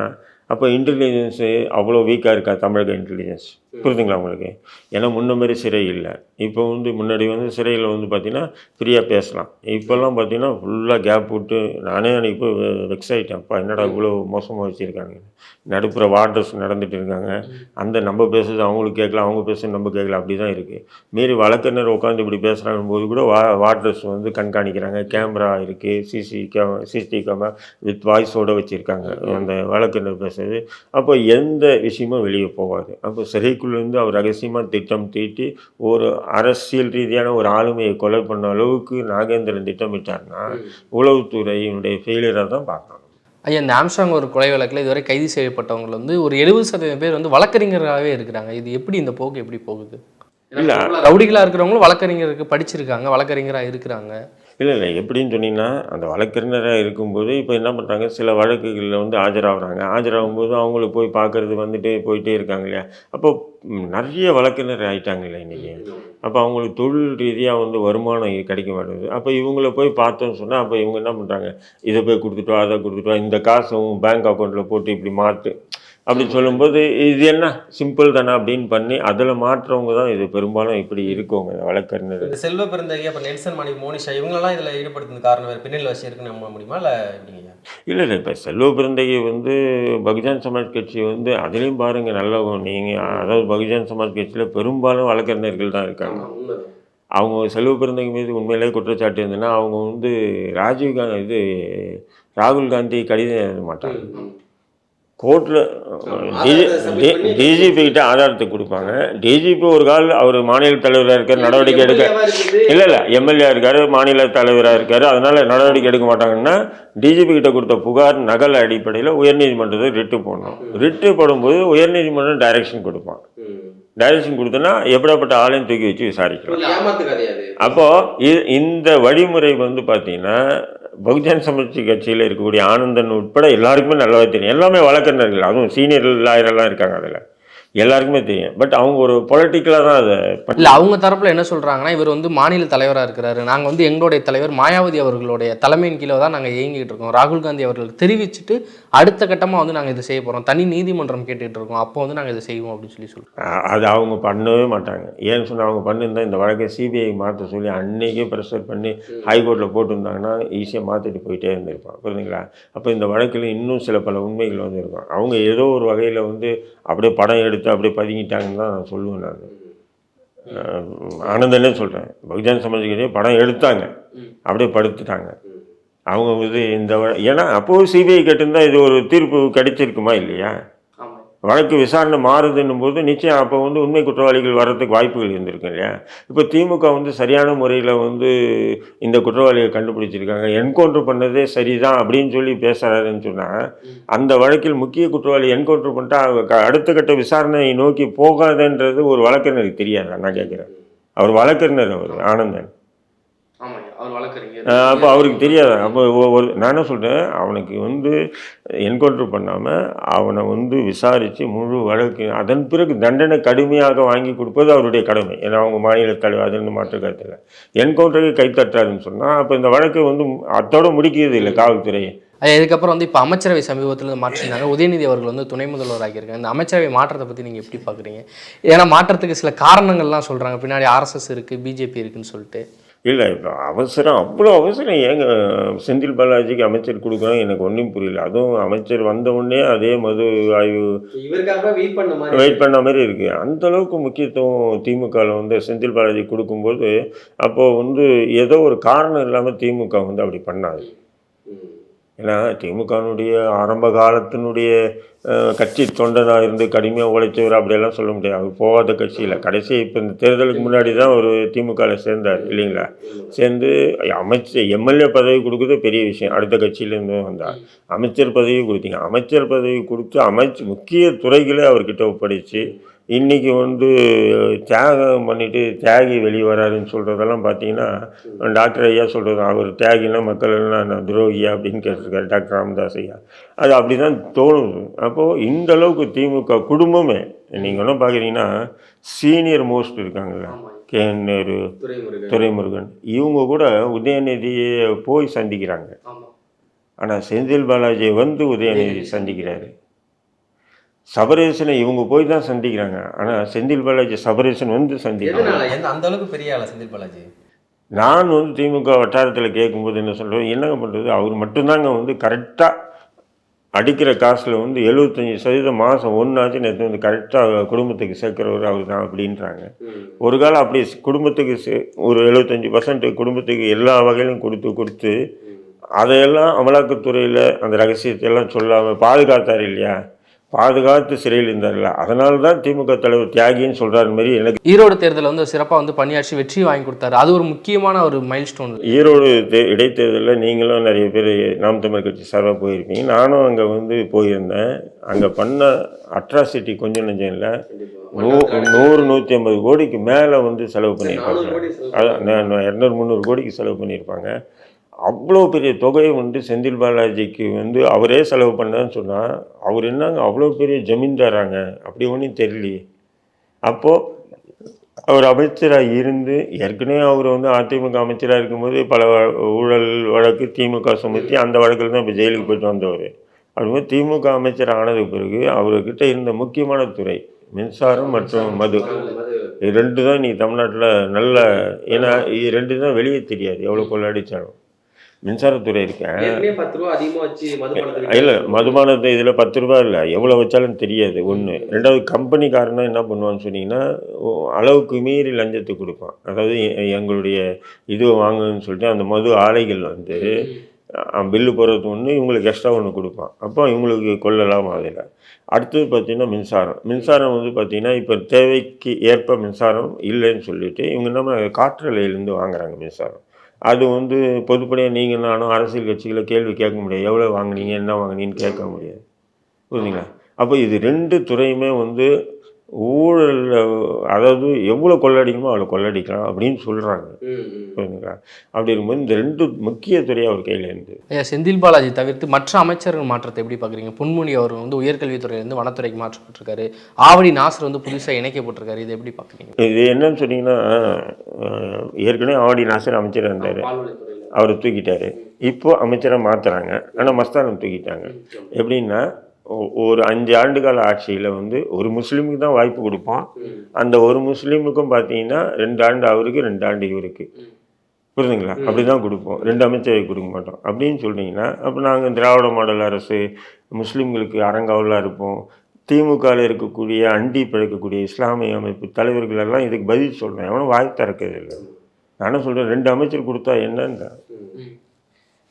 அப்போ இன்டெலிஜென்ஸு அவ்வளோ வீக்காக இருக்கா தமிழக இன்டெலிஜென்ஸ்? புரியுதுங்களா உங்களுக்கு? ஏன்னா முன்ன மாதிரி சிறை இல்லை. இப்போ முன்னாடி சிறையில் பார்த்தீங்கன்னா ஃப்ரீயாக பேசலாம். இப்போல்லாம் பார்த்தீங்கன்னா ஃபுல்லாக கேப் விட்டு நானே அன்றைக்கி போய் வெக்ஸ் ஆகிட்டேன். அப்பா என்னடா இவ்வளோ மோசமாக வச்சுருக்காங்க. நடுப்புற வார்டர்ஸ் நடந்துகிட்டு இருக்காங்க. அந்த நம்ம பேசுறது அவங்களுக்கு கேட்கலாம், அவங்க பேசுறது நம்ம கேட்கலாம். அப்படி தான் இருக்குது. மீறி வழக்கறிஞர் உட்காந்து இப்படி பேசுகிறாங்க போது கூட வார்டர்ஸ் கண்காணிக்கிறாங்க. கேமரா இருக்குது, சிசிடிவி கேமரா வித் வாய்ஸோடு வச்சுருக்காங்க அந்த வழக்கறிஞர் பேசுறது. அப்போ எந்த விஷயமும் வெளியே போகாது. அப்போ சிறைக்குள்ளேருந்து அவர் ரகசியமாக திட்டம் தீட்டி ஒரு அரசியல் ரீதியான ஒரு ஆளுமையை கொலை பண்ண அளவுக்கு நாகேந்திரன் திட்டமிட்டார்னா உளவுத்துறையினுடைய ஃபெயிலியராக தான் பார்க்கணும். ஐயா, இந்த ஆம்ஸ்ட்ராங் ஒரு கொலை வழக்கில் இதுவரை கைது செய்யப்பட்டவங்க ஒரு 70% பேர் வழக்கறிஞராகவே இருக்கிறாங்க. இது எப்படி, இந்த போக்கு எப்படி போகுது? இல்லை ரவுடிகளாக இருக்கிறவங்களும் வழக்கறிஞருக்கு படிச்சிருக்காங்க, வழக்கறிஞராக இருக்கிறாங்க. இல்லை எப்படின்னு சொன்னீங்கன்னா, அந்த வழக்கறிஞராக இருக்கும்போது இப்போ என்ன பண்ணுறாங்க, சில வழக்குகளில் வந்து ஆஜராகிறாங்க. ஆஜராகும்போது அவங்கள போய் பார்க்கறது வந்துட்டு போயிட்டே இருக்காங்க இல்லையா? அப்போ நிறைய வழக்கறிஞர் ஆகிட்டாங்கல்ல இன்றைக்கி. அப்போ அவங்களுக்கு தொழில் ரீதியாக வந்து வருமானம் கிடைக்க மாட்டேங்குது. அப்போ இவங்கள போய் பார்த்தோன்னு சொன்னால், அப்போ இவங்க என்ன பண்ணுறாங்க, இதை போய் கொடுத்துட்டு வா, அதை கொடுத்துட்டு வா, இந்த காசை உன் பேங்க் அக்கௌண்ட்டில் போட்டு இப்படி மாற்று அப்படின்னு சொல்லும்போது, இது என்ன சிம்பிள் தானே அப்படின்னு பண்ணி அதில் மாற்றவங்க தான் இது பெரும்பாலும் இப்படி இருக்கவங்க வழக்கறிஞர். இந்த செல்வ பெருந்தகை அப்புறம் நெல்சன் மணி மோனிஷா இவங்களெல்லாம் இதில் ஈடுபடுத்துறது காரணம் வேறு பின்னணி வச்சு இருக்குன்னு நம்ப முடியுமா இல்லை எப்படிங்க? இல்லை இப்போ செல்வ பெருந்தகை வந்து பகுஜன் சமாஜ் கட்சி வந்து அதுலேயும் பாருங்கள் நல்லா நீங்கள், அதாவது பகுஜன் சமாஜ் கட்சியில் பெரும்பாலும் வழக்கறிஞர்கள் தான் இருக்காங்க. அவங்க செல்வ பெருந்தகை மீது உண்மையிலே குற்றச்சாட்டு இருந்ததுன்னா அவங்க வந்து ராகுல் காந்தி கடிதம் எழுத மாட்டாங்க. கோர்ட்டில் டிஜிபி கிட்ட ஆதாரத்தை கொடுப்பாங்க. டிஜிபி ஒரு கால் அவர் மாநில தலைவராக இருக்கார், நடவடிக்கை எடுக்க இல்லை எம்எல்ஏ இருக்கார், மாநில தலைவராக இருக்கார், அதனால் நடவடிக்கை எடுக்க மாட்டாங்கன்னா டிஜிபி கிட்ட கொடுத்த புகார் நகல் அடிப்படையில் உயர்நீதிமன்றத்தை ரிட்டு போடணும். ரிட்டு போடும்போது உயர்நீதிமன்றம் டைரக்ஷன் கொடுப்பான். டைரக்ஷன் கொடுத்தோன்னா எப்படிப்பட்ட ஆளையும் தூக்கி வச்சு விசாரிக்கலாம். அப்போது இந்த வழிமுறை வந்து பார்த்தீங்கன்னா பகுஜன் சமாஜ் கட்சியில் இருக்கக்கூடிய ஆனந்தன் உட்பட எல்லாருக்குமே நல்லாவே தெரியும். எல்லாமே வழக்கறிஞர்கள், அதுவும் சீனியர் லாயரெல்லாம் இருக்காங்க, அதில் எல்லாருக்குமே தெரியும். பட் அவங்க ஒரு பொலிட்டிக்கலாக தான் அதை இல்லை, அவங்க தரப்பில் என்ன சொல்கிறாங்கன்னா, இவர் வந்து மாநில தலைவராக இருக்கிறாரு, நாங்கள் வந்து எங்களுடைய தலைவர் மாயாவதி அவர்களுடைய தலைமையின் கீழே தான் நாங்கள் இயங்கிட்டு இருக்கோம், ராகுல் காந்தி அவர்களுக்கு தெரிவிச்சுட்டு அடுத்த கட்டமாக வந்து நாங்கள் இதை செய்ய போகிறோம், தனி நீதிமன்றம் கேட்டுட்டு இருக்கோம், அப்போ வந்து நாங்கள் இதை செய்வோம் அப்படின்னு சொல்லுவோம். அது அவங்க பண்ணவே மாட்டாங்க. ஏன்னு சொன்னால் அவங்க பண்ணியிருந்தால் இந்த வழக்கை சிபிஐ மாற்ற சொல்லி அன்றைக்கே ப்ரெஷர் பண்ணி ஹைகோர்ட்டில் போட்டிருந்தாங்கன்னா ஈஸியாக மாற்றிட்டு போயிட்டே இருந்திருப்பாங்க. புரியுதுங்களா? அப்போ இந்த வழக்கில் இன்னும் சில பல உண்மைகள் வந்து இருக்கும். அவங்க ஏதோ ஒரு வகையில் வந்து அப்படியே படம் எடுத்து அப்படியே பதுங்கிட்டாங்கன்னு தான் நான் சொல்லுவேன். நான் ஆனந்தனே சொல்கிறேன், பகுஜன் சமாஜ் கட்சி படம் எடுத்தாங்க, அப்படியே படுத்துட்டாங்க. அவங்க வந்து ஏன்னா அப்போது சிபிஐ கேட்டிருந்தால் இது ஒரு தீர்ப்பு கிடைச்சிருக்குமா இல்லையா? வழக்கு விசாரணை மாறுதுன்னும் போது நிச்சயம் அப்போ வந்து உண்மை குற்றவாளிகள் வர்றதுக்கு வாய்ப்புகள் இருந்திருக்கு இல்லையா? இப்போ திமுக வந்து சரியான முறையில் வந்து இந்த குற்றவாளியை கண்டுபிடிச்சிருக்காங்க, என்கவுண்டர் பண்ணதே சரிதான் அப்படின்னு சொல்லி பேசுகிறாருன்னு சொன்னால், அந்த வழக்கில் முக்கிய குற்றவாளி என்கவுண்டர் பண்ணிட்டா அடுத்த கட்ட விசாரணை நோக்கி போகாதுன்றது ஒரு வழக்கறிஞருக்கு தெரியாது. நான் கேட்குறேன், அவர் வழக்கறிஞர், அவர் ஆனந்தன். அப்போ அவருக்கு தெரியாது. அப்போ நான் என்ன சொல்கிறேன், அவனுக்கு வந்து என்கவுண்டர் பண்ணாமல் அவனை வந்து விசாரித்து முழு வழக்கு அதன் பிறகு தண்டனை கடுமையாக வாங்கி கொடுப்பது அவருடைய கடமை. ஏன்னா அவங்க மாநில தலைவர், அதுன்னு மாற்று கருத்தில் என்கவுண்டருக்கு கைத்தட்டாருன்னு சொன்னால் அப்போ இந்த வழக்கை வந்து அதோட முடிக்கிறது இல்லை காவல்துறை. இதுக்கப்புறம் வந்து இப்போ அமைச்சரவை சமீபத்தில் மாற்றினாங்க, உதயநிதி அவர்கள் வந்து துணை முதல்வர் ஆகியிருக்காங்க. இந்த அமைச்சரவை மாற்றத்தை பற்றி நீங்கள் எப்படி பார்க்குறீங்க? ஏன்னா மாற்றத்துக்கு சில காரணங்கள்லாம் சொல்கிறாங்க, பின்னாடி RSS இருக்குது, பிஜேபி இருக்குதுன்னு சொல்லிட்டு. இல்லை இப்போ அவசரம், அவ்வளோ அவசரம் ஏங்க செந்தில் பாலாஜிக்கு அமைச்சர் கொடுக்குறோம், எனக்கு ஒன்றும் புரியல. அதுவும் அமைச்சர் வந்தவுடனே அதே மது ஆய்வு வெயிட் பண்ண மாதிரி இருக்குது. அந்தளவுக்கு முக்கியத்துவம் திமுகவில் வந்து செந்தில் பாலாஜி கொடுக்கும்போது அப்போது வந்து ஏதோ ஒரு காரணம் இல்லாமல் திமுக வந்து அப்படி பண்ணாது. ஏன்னா திமுகனுடைய ஆரம்ப காலத்தினுடைய கட்சி தொண்டனாக இருந்து கடுமையாக உழைச்சவர் அப்படியெல்லாம் சொல்ல முடியாது. அவர் போகாத கட்சியில் கடைசி இப்போ இந்த தேர்தலுக்கு முன்னாடி தான் ஒரு திமுகவில் சேர்ந்தார் இல்லைங்களா? சேர்ந்து எம்எல்ஏ பதவி கொடுக்குறது பெரிய விஷயம். அடுத்த கட்சியிலேருந்து வந்தார். அமைச்சர் பதவி கொடுத்தீங்க, அமைச்சர் பதவி கொடுத்து முக்கிய துறைகளை அவர்கிட்ட ஒப்படைச்சு இன்றைக்கி வந்து தியாகம் பண்ணிவிட்டு தியாகி வெளியே வராருன்னு சொல்கிறதெல்லாம் பார்த்தீங்கன்னா, டாக்டர் ஐயா சொல்கிறது, அவர் தியாகினா மக்கள் எல்லாம் துரோகியா அப்படின்னு கேட்டிருக்காரு டாக்டர் ராமதாஸ் ஐயா. அது அப்படி தான் தோணுது. அப்போது இந்த அளவுக்கு திமுக குடும்பமே நீங்கள் ஒன்றும் பார்க்குறீங்கன்னா சீனியர் மோஸ்ட் இருக்காங்கல்ல, KN நேரு, துரைமுருகன், இவங்க கூட உதயநிதியை போய் சந்திக்கிறாங்க. ஆனால் செந்தில் பாலாஜியை வந்து உதயநிதி சந்திக்கிறாரு. சபரேசனை இவங்க போய் தான் சந்திக்கிறாங்க. ஆனால் செந்தில் பாலாஜி சபரேசன் வந்து சந்திக்கிறாங்க. அந்த அளவுக்கு பெரிய ஆளா செந்தில் பாலாஜி? நான் வந்து திமுக வட்டாரத்தில் கேட்கும்போது என்ன சொல்கிறேன், என்னங்க பண்ணுறது, அவர் மட்டும்தாங்க வந்து கரெக்டாக அடிக்கிற காசில் வந்து 75% மாதம் ஒன்றாச்சு நேற்று வந்து கரெக்டாக குடும்பத்துக்கு சேர்க்குறவர் அவர் தான் அப்படின்றாங்க. ஒரு காலம் அப்படி குடும்பத்துக்கு ஒரு 75% குடும்பத்துக்கு எல்லா வகையிலும் கொடுத்து அதையெல்லாம் அமலாக்கத்துறையில் அந்த ரகசியத்தையெல்லாம் சொல்லாமல் பாதுகாத்தார் இல்லையா? பாதுகாத்து சிறையில் இருந்தார்ல, அதனால தான் திமுக தலைவர் தியாகின்னு சொல்கிறாரு மாதிரி எனக்கு. ஈரோடு தேர்தலில் வந்து சிறப்பாக வந்து பணியாற்றி வெற்றி வாங்கி கொடுத்தாரு. அது ஒரு முக்கியமான ஒரு மைல் ஸ்டோன். ஈரோடு இடைத்தேர்தலில் நீங்களும் நிறைய பேர் நாம் தமிழர் கட்சி சார்பாக போயிருப்பீங்க. நானும் அங்கே வந்து போயிருந்தேன். அங்கே பண்ண அட்ராசிட்டி கொஞ்சம் நெஞ்சம் இல்லை. 100-150 கோடிக்கு மேலே வந்து செலவு பண்ணியிருப்பாங்க. அதான் 200-300 கோடிக்கு செலவு பண்ணியிருப்பாங்க. அவ்வளோ பெரிய தொகையை வந்து செந்தில் பாலாஜிக்கு வந்து அவரே செலவு பண்ணான்னு சொன்னால் அவர் என்னங்க அவ்வளோ பெரிய ஜமீன்தாராங்க, அப்படி ஒன்றும் தெரியலையே. அப்போது அவர் அமைச்சராக இருந்து ஏற்கனவே அவர் வந்து அதிமுக அமைச்சராக இருக்கும்போது பல ஊழல் வழக்கு திமுக சுமத்தி அந்த வழக்கில் தான் இப்போ ஜெயிலுக்கு போயிட்டு வந்தவர். அப்படிங்கும்போது திமுக அமைச்சர் ஆனதுக்கு பிறகு அவர்கிட்ட இருந்த முக்கியமான துறை மின்சாரம் மற்றும் மது, இது 2 தான் நீ தமிழ்நாட்டில் நல்ல, ஏன்னா இது 2 தான் வெளியே தெரியாது எவ்வளோ கொள்ளடிச்சாலும். மின்சாரத்துறை இருக்கேன் இல்லை, மதுபானத்தை இதில் 10 ரூபா இல்லை, எவ்வளோ வச்சாலும் தெரியாது. ஒன்று. 2வது கம்பெனிக்காரனா என்ன பண்ணுவான்னு சொன்னீங்கன்னா அளவுக்கு மீறி லஞ்சத்தை கொடுப்பான். அதாவது எங்களுடைய இதுவை வாங்குன்னு சொல்லிட்டு அந்த மது ஆலைகள் வந்து பில்லு போடுறது ஒன்று, இவங்களுக்கு எக்ஸ்ட்ரா ஒன்று கொடுப்பான். அப்போ இவங்களுக்கு கொள்ளலாம் அதில். அடுத்தது பார்த்திங்கன்னா மின்சாரம் வந்து பார்த்திங்கன்னா இப்போ தேவைக்கு ஏற்ப மின்சாரம் இல்லைன்னு சொல்லிட்டு இவங்க நம்ம காற்றலையிலேருந்து வாங்குறாங்க மின்சாரம். அது வந்து பொதுப்படையாக நீங்கள் நானும் அரசியல் கட்சிகளை கேள்வி கேட்க முடியாது. எவ்வளோ வாங்கினீங்க, என்ன வாங்கினீங்கன்னு கேட்க முடியாது. புரியுதுங்களா? அப்போ இது 2 துறையுமே வந்து ஊழல், அதாவது எவ்வளோ கொள்ளடிக்கணுமோ அவ்வளோ கொள்ளடிக்கலாம் அப்படின்னு சொல்கிறாங்க. புரியுதுங்களா? அப்படி இருக்கும்போது இந்த 2 முக்கிய துறையாக அவர் கையில் இருந்து. செந்தில் பாலாஜி தவிர்த்து மற்ற அமைச்சர்கள் மாற்றத்தை எப்படி பார்க்குறீங்க? பொன்முடி அவர் வந்து உயர்கல்வித்துறையிலேருந்து வனத்துறைக்கு மாற்றப்பட்டிருக்காரு. ஆவடி நாசர் வந்து புதுசாக இணைக்கப்பட்டிருக்காரு. இது எப்படி பார்க்குறீங்க? இது என்னன்னு சொன்னீங்கன்னா, ஏற்கனவே ஆவடி நாசர் அமைச்சராக இருந்தார், அவர் தூக்கிட்டார். இப்போது அமைச்சராக மாற்றுறாங்க. ஆனால் மஸ்தானம் தூக்கிட்டாங்க. எப்படின்னா ஒரு 5 ஆண்டுகால ஆட்சியில் வந்து ஒரு முஸ்லீமுக்கு தான் வாய்ப்பு கொடுப்போம். அந்த ஒரு முஸ்லீமுக்கும் பார்த்தீங்கன்னா 2 ஆண்டு அவருக்கு 2 ஆண்டு இவருக்கு. புரியுதுங்களா? அப்படி தான் கொடுப்போம். 2 அமைச்சரை கொடுக்க மாட்டோம். அப்படின்னு சொல்லிட்டீங்கன்னா அப்போ நாங்கள் திராவிட மாடல் அரசு, முஸ்லீம்களுக்கு அறங்காவலாக இருப்போம். திமுகவில் இருக்கக்கூடிய அண்டி பிழைக்கக்கூடிய இஸ்லாமிய அமைப்பு தலைவர்கள் எல்லாம் இதுக்கு பதில் சொல்கிறேன். எவனும் வாய் திறக்கிறது இல்லை. நானும் சொல்கிறேன் 2 அமைச்சர் கொடுத்தா என்னன்னு.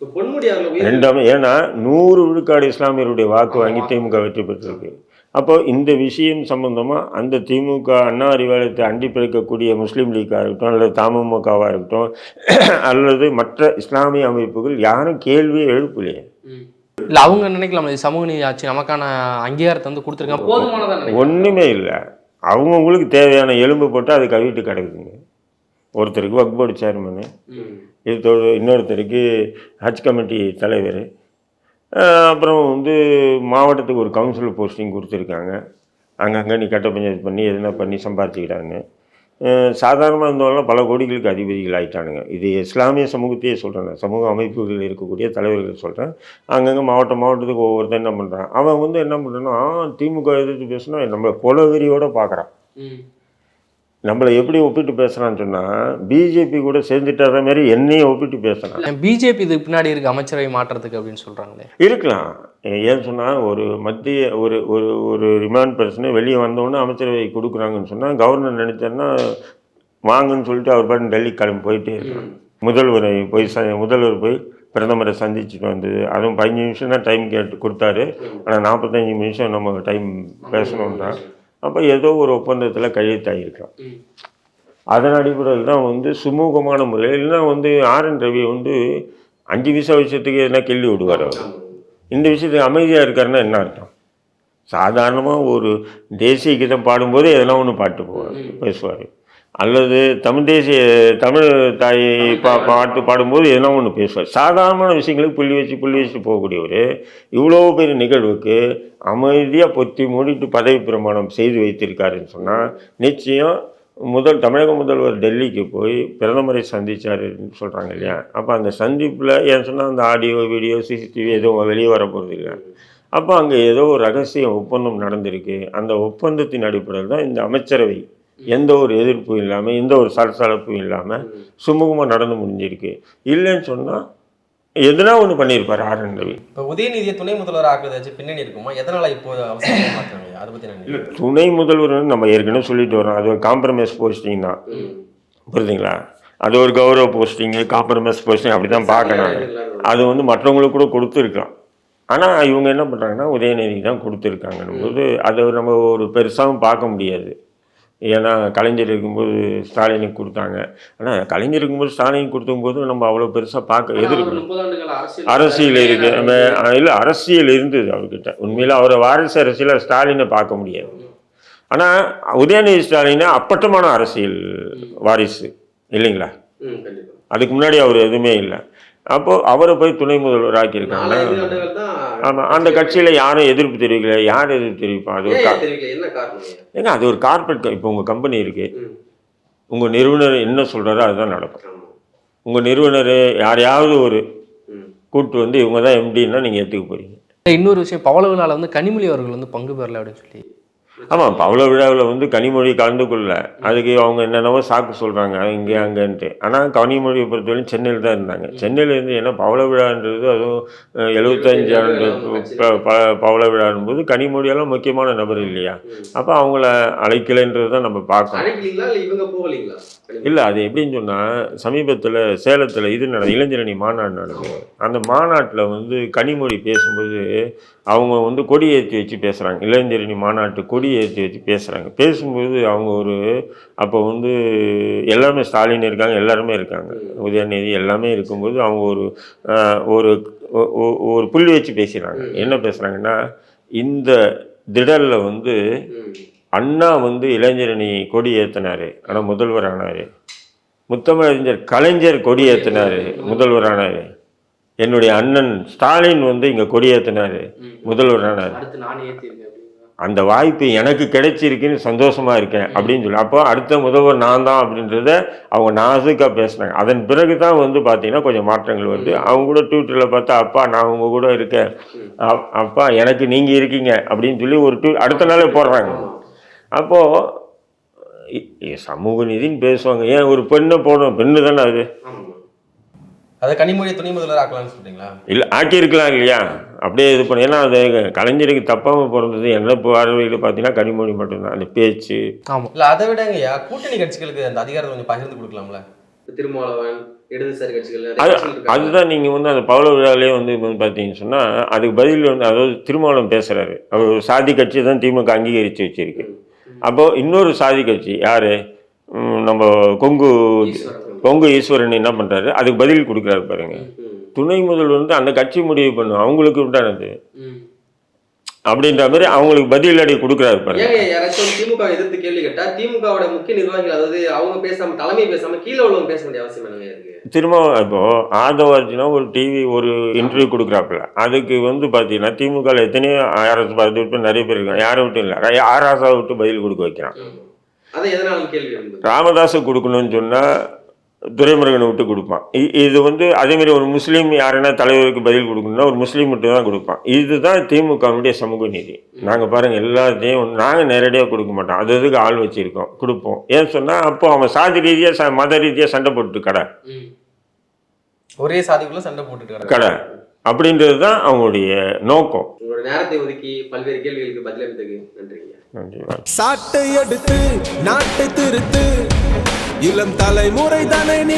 2 ஏன்னா 100 விழுக்காடு இஸ்லாமியருடைய வாக்கு வாங்கி திமுக வெற்றி பெற்றிருக்கு. அப்போ இந்த விஷயம் சம்பந்தமாக அந்த திமுக அண்ணா அறிவாலயத்தை அண்டி பிழைக்கக்கூடிய முஸ்லீம் லீக்காக இருக்கட்டும் அல்லது தமுமுகவாக இருக்கட்டும் அல்லது மற்ற இஸ்லாமிய அமைப்புகள் யாரும் கேள்வியே எழுப்பலையே. இல்லை, அவங்க நினைக்கலாம் சமூக நீதி ஆட்சி நமக்கான அங்கீகாரத்தை வந்து கொடுத்துருக்காங்க, போதுமானதான். ஒன்றுமே இல்லை. அவங்கவுங்களுக்கு தேவையான எலும்பு போட்டு அது கவிட்டு கிடக்குதுங்க. ஒருத்தருக்கு வக்ஃப் போர்டு சேர்மனு, இன்னொருத்தருக்கு ஹஜ் கமிட்டி தலைவர், அப்புறம் வந்து மாவட்டத்துக்கு ஒரு கவுன்சிலர் போஸ்டிங் கொடுத்துருக்காங்க. அங்கங்கே நீ கட்ட பஞ்சாயத்து பண்ணி எதுனா பண்ணி சம்பாதிச்சுக்கிட்டாங்க. சாதாரணமாக இருந்தவங்களாம் பல கோடிகளுக்கு அதிபதிகள் ஆகிட்டானுங்க. இது இஸ்லாமிய சமூகத்தையே சொல்கிறேன், சமூக அமைப்புகள் இருக்கக்கூடிய தலைவர்கள் சொல்கிறேன். அங்கங்கே மாவட்டத்துக்கு ஒவ்வொருத்தர் என்ன பண்ணுறான், அவன் வந்து என்ன பண்ணுறான்னா திமுக எதிர்த்து பேசுனா நம்மளை கொலவெறியோடு பார்க்குறான். நம்மளை எப்படி ஒப்பிட்டு பேசுகிறான்னு சொன்னால் பிஜேபி கூட சேர்ந்துட்டார மாதிரி என்னையும் ஒப்பிட்டு பேசுகிறான். பிஜேபி இதுக்கு பின்னாடி இருக்க அமைச்சரவை மாற்றத்துக்கு அப்படின்னு சொல்கிறாங்களே. இருக்கலாம். ஏன்னு சொன்னால் ஒரு மத்திய ஒரு ஒரு ஒரு ரிமாண்ட் பர்சனை வெளியே வந்தோடனே அமைச்சரவை கொடுக்குறாங்கன்னு சொன்னால் கவர்னர் நினைச்சாருன்னா வாங்கன்னு சொல்லிட்டு அவர் பாட்டு டெல்லி கிளம்பி போயிட்டே இருக்காங்க. முதல்வர் போய் பிரதமரை சந்திச்சுட்டு வந்தது, அதுவும் 15 நிமிஷம் தான் டைம் கொடுத்தாரு. ஆனால் 45 நிமிஷம் நம்ம டைம் பேசணும்னா அப்போ ஏதோ ஒரு ஒப்பந்தத்தில் கையெழுத்தாகிருக்கலாம். அதன் அடிப்படையில் தான் வந்து சுமூகமான முறையில், இல்லைன்னா வந்து RN ரவி வந்து 5 விஷயத்துக்கு எதுனா கேள்வி விடுவார். அவர் இந்த விஷயத்துக்கு அமைதியாக இருக்காருன்னா என்ன அர்த்தம்? சாதாரணமாக ஒரு தேசிய கீதம் பாடும்போது எதனா ஒன்று பாட்டு பேசுவார், அல்லது தமிழ் தாய் பாட்டு பாடும்போது எதனா ஒன்று பேசுவார். சாதாரணமான விஷயங்களுக்கு புள்ளி வச்சு போகக்கூடியவர் இவ்வளோ பெரிய நிகழ்வுக்கு அமைதியாக பொத்தி மூடிட்டு பதவி பிரமாணம் செய்து வைத்திருக்காருன்னு சொன்னால் நிச்சயம் தமிழக முதல்வர் டெல்லிக்கு போய் பிரதமரை சந்தித்தாருன்னு சொல்கிறாங்க இல்லையா? அப்போ அந்த சந்திப்பில் ஏன் சொன்னால் அந்த ஆடியோ வீடியோ CCTV எதுவும் வெளியே வர போகிறது இல்லை. அப்போ அங்கே ஏதோ ஒரு ரகசிய ஒப்பந்தம் நடந்திருக்கு. அந்த ஒப்பந்தத்தின் அடிப்படையில் தான் இந்த அமைச்சரவை எந்த ஒரு எதிர்ப்பும் இல்லாமல் எந்த ஒரு சலசலப்பும் இல்லாமல் சுமூகமாக நடந்து முடிஞ்சிருக்கு. இல்லைன்னு சொன்னால் எதுனா ஒன்று பண்ணியிருப்பார் RN ரவி. இப்போ உதயநிதியை துணை முதல்வர் ஆக்குறதாச்சு பின்னணி இருக்குமா? எதனால் இப்போ அவசரமாக மாற்றுறாங்க? அதை பற்றி நான் இல்லை, துணை முதல்வர் நம்ம ஏற்கனவே சொல்லிட்டு வரோம், அது ஒரு காம்ப்ரமைஸ் போஸ்டிங் தான். புரியுதுங்களா? அது ஒரு கௌரவ போஸ்டிங்கு, காம்ப்ரமைஸ் போஸ்டிங் அப்படி தான் பார்க்கணும். அது வந்து மற்றவங்களுக்கு கூட கொடுத்துருக்கலாம். ஆனால் இவங்க என்ன பண்ணுறாங்கன்னா உதயநிதிக்கு தான் கொடுத்துருக்காங்கன்னும் போது அதை நம்ம ஒரு பெருசாகவும் பார்க்க முடியாது. ஏன்னா கலைஞர் இருக்கும்போது ஸ்டாலினுக்கு கொடுத்தாங்க. ஆனால் கலைஞர் இருக்கும்போது ஸ்டாலினுக்கு கொடுக்கும்போது நம்ம அவ்வளோ பெருசாக பார்க்க எதிர்ப்பு அரசியல் இருக்கு இல்லை அரசியல் இருந்தது அவர்கிட்ட. உண்மையில் அவரை வாரிசு அரசியலை ஸ்டாலினை பார்க்க முடியாது. ஆனால் உதயநிதி ஸ்டாலினை அப்பட்டமான அரசியல் வாரிசு இல்லைங்களா? அதுக்கு முன்னாடி அவர் எதுவுமே இல்லை. அப்போது அவரை போய் துணை முதல்வர் ஆக்கியிருக்காங்க. ஆமாம், அந்த கட்சியில் யாரும் எதிர்ப்பு தெரிவிக்கல. யார் எதிர்ப்பு தெரிவிப்பா? அது ஒரு ஏங்க அது ஒரு கார்பரேட். இப்போ உங்கள் கம்பெனி இருக்குது, உங்கள் நிறுவனர் என்ன சொல்கிறாரோ அதுதான் நடக்கும். உங்கள் நிறுவனர் யாரையாவது ஒரு கூட்டு வந்து இவங்க தான் எம்டின்னா நீங்கள் ஏற்றுக்க போகிறீங்க. இன்னொரு விஷயம், பவள விழாவில் வந்து கனிமொழி அவர்கள் வந்து பங்கு பெறல அப்படின்னு சொல்லி. ஆமாம், பவள விழாவில் வந்து கனிமொழி கலந்து கொள்ள, அதுக்கு அவங்க என்னென்னவோ சாக்கு சொல்கிறாங்க இங்கே அங்கேன்ட்டு. ஆனால் கனிமொழியை பொறுத்தவரைக்கும் சென்னையில் தான் இருந்தாங்க. சென்னையில் இருந்து ஏன்னா பவள விழான்றது அதுவும் 75 ஆண்டு பவள விழான்னும்போது கனிமொழியெல்லாம் முக்கியமான நபர் இல்லையா? அப்போ அவங்கள அழைக்கலைன்றது தான் நம்ம பார்க்கணும். இல்லை அது எப்படின்னு சொன்னால், சமீபத்தில் சேலத்தில் இது இளைஞரணி மாநாடு நடக்குது. அந்த மாநாட்டில் வந்து கனிமொழி பேசும்போது அவங்க வந்து கொடி ஏற்றி வச்சு பேசுகிறாங்க. இளைஞரணி மாநாட்டு கொடி ஏற்றி வச்சு பேசுகிறாங்க. பேசும்போது அவங்க ஒரு அப்போ வந்து எல்லாமே ஸ்டாலின் இருக்காங்க, எல்லாருமே இருக்காங்க, உதயநிதி எல்லாமே இருக்கும்போது அவங்க ஒரு ஒரு புள்ளி வச்சு பேசுகிறாங்க. என்ன பேசுகிறாங்கன்னா, இந்த திடலில் வந்து அண்ணா வந்து இளைஞரணி கொடி ஏற்றினார், ஆனால் முதல்வர் ஆனார். முத்தமிழறிஞர் கலைஞர் கொடி ஏற்றினார், முதல்வர் ஆனார். என்னுடைய அண்ணன் ஸ்டாலின் வந்து இங்கே கொடி ஏற்றினார், முதல்வர் ஆனார். அந்த வாய்ப்பு எனக்கு கிடைச்சிருக்குன்னு சந்தோஷமாக இருக்கேன் அப்படின்னு சொல்லி அப்போ அடுத்த முதல்வர் நான் தான் அப்படின்றத அவங்க நாசுக்காக பேசுனாங்க. அதன் பிறகு தான் வந்து பார்த்தீங்கன்னா கொஞ்சம் மாற்றங்கள் வருது. அவங்க கூட ட்விட்டரில் பார்த்தா அப்பா நான் உங்கள் கூட இருக்கேன், அப்பா எனக்கு நீங்கள் இருக்கீங்க அப்படின்னு சொல்லி ஒரு அடுத்த நாளே போடுறாங்க. அப்போது சமூக நீதின்னு பேசுவாங்க. ஏன் ஒரு பெண்ணை போடணும்? பெண்ணு தானே அது. அதை கனிமொழி துணை முதல்வர் ஆக்கலாம்னு சொல்றீங்களா? இல்லை ஆக்கியிருக்கலாம் இல்லையா? அப்படியே இது பண்ண. ஏன்னா அது கலைஞருக்கு தப்பாமல் பிறந்தது என்ன பார்வையில் பார்த்தீங்கன்னா கனிமொழி மட்டும்தான் அந்த பேச்சு. ஆமாம், இல்லை அதை விடங்கய்யா கூட்டணி கட்சிகளுக்கு அந்த அதிகாரத்தை கொஞ்சம் பகிர்ந்து கொடுக்கலாம்ல. திருமாவளவன் இடதுசாரி கட்சிகள் அதுதான் நீங்கள் வந்து அந்த பவள விழாவிலே வந்து பார்த்தீங்கன்னு சொன்னால் அதுக்கு பதில் வந்து அதாவது திருமாவளவன் பேசுகிறாரு. அவர் சாதி கட்சி தான் திமுக அங்கீகரித்து வச்சிருக்கு. அப்போது இன்னொரு சாதி கட்சி யார், நம்ம கொங்கு ஈஸ்வரன் என்ன பண்ணுறாரு, அதுக்கு பதில் கொடுக்குறாரு பாருங்க. துணை முதல்வர் வந்து அந்த கட்சி முடிவு பண்ணும், அவங்களுக்கு உண்டானது அப்படின்ற மாதிரி அவங்களுக்கு பதில் அடி கொடுக்குறாரு பாருங்க. யாராச்சும் திமுக எதிர்த்து கேள்வி கேட்டா திமுகவோட முக்கிய நிர்வாகிகள் அதாவது அவங்க பேசாம தலைமை பேசாம கீழே உள்ளவங்க பேச வேண்டிய அவசியம் என்ன இருக்கு? திரும்ப இப்போ ஆதவார்ஜினா ஒரு டிவி ஒரு இன்டர்வியூ கொடுக்குறாப்புல, அதுக்கு வந்து பார்த்தீங்கன்னா திமுக எத்தனையோ RS பார்த்து நிறைய பேர் இருக்காங்க, யாரை விட்டு இல்லை ஆராசா விட்டு பதில் கொடுக்க வைக்கிறான். அதை எதனால கேள்வி ராமதாஸை கொடுக்கணும்னு சொன்னால் துரைமுருகனை விட்டு கொடுப்பான். இது வந்து அதேமாதிரி ஒரு முஸ்லீம் யாருன்னா தலைவருக்கு பதில் கொடுக்கணும்னா ஒரு முஸ்லீம் மட்டும் தான் கொடுப்பான். இதுதான் திமுகவுடைய சமூக நீதி. நாங்கள் பாருங்கள் எல்லாத்தையும் நாங்கள் நேரடியாக கொடுக்க மாட்டோம், அது அதுக்கு ஆள் வச்சுருக்கோம், கொடுப்போம். ஏன்னு சொன்னால் அப்போ அவன் சாதி ரீதியாக மத ரீதியாக சண்டை போட்டு கடை ஒரே சாதிக்குள்ள சண்டை போட்டுட்டு கடை அப்படின்றது தான் அவங்களுடைய நோக்கம். உங்களோட நேரத்தை ஒதுக்கி பல்வேறு கேள்விகளுக்கு பதிலளித்ததுக்கு நன்றிங்க. நன்றி. சாட்டை எடுத்து நாட்டை திருத்து, இளம் தலைமுறை தானே நீ